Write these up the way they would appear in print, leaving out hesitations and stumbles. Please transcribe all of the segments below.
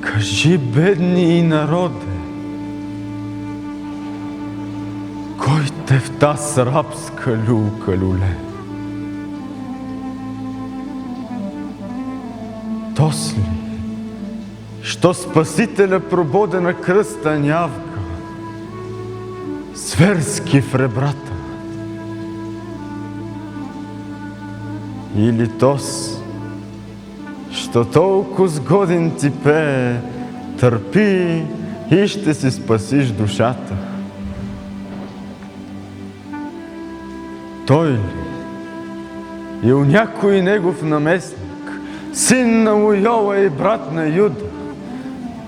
Кажи, бедни народе, кой те в таз рабска люлка люле? Тос ли, що Спасителя прободе на кръста нявка, зверски в ребрата? Или тос, що толкова с годин ти пее, търпи и ще си спасиш душата? Той ли? И у някой негов наместник, син на Уйола и брат на Юда,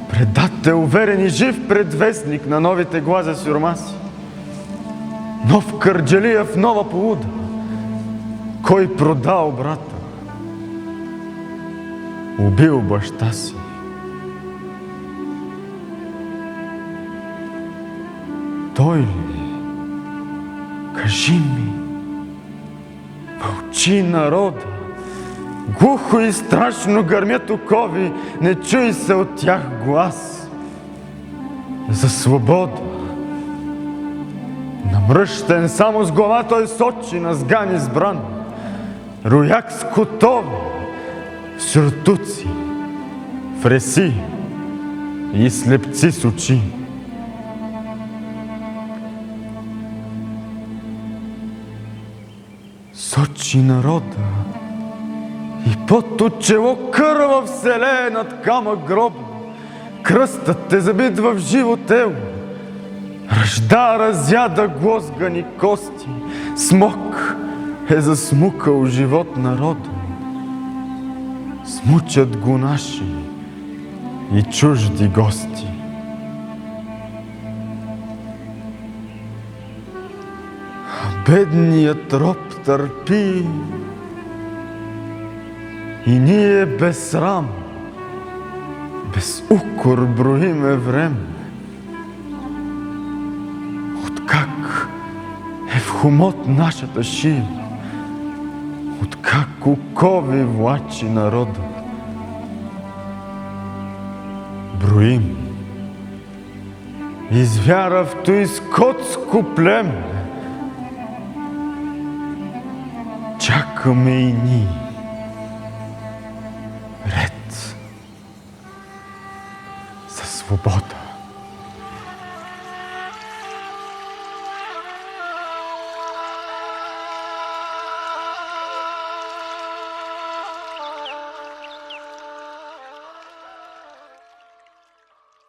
предател, уверен и жив предвестник на новите глаза сюрмаси, нов Кърджалиев, нова полуда, кой продал брата, убил баща си. Той ли? Кажи ми. Мълчи, народа, глухо и страшно гърмят окови, не чуй се от тях глас. За свобода, намръщен само с глава, той сочи на сган избран, рояк с котови, в сюртуци, в реси и слепци с очи. Сочи народа и под от чело кърва вселее над камък гроб. Кръстът те забит в живо тело, ръжда разяда глозгани кости, смок е засмукал живот народа. Смучат го наши и чужди гости. Бедният роб търпи и ние без срам, без укор броиме време. Откак е в хомот нашата шия, откак окови влачи народа. Броим из вяра в той скотско племе, чакаме и ние.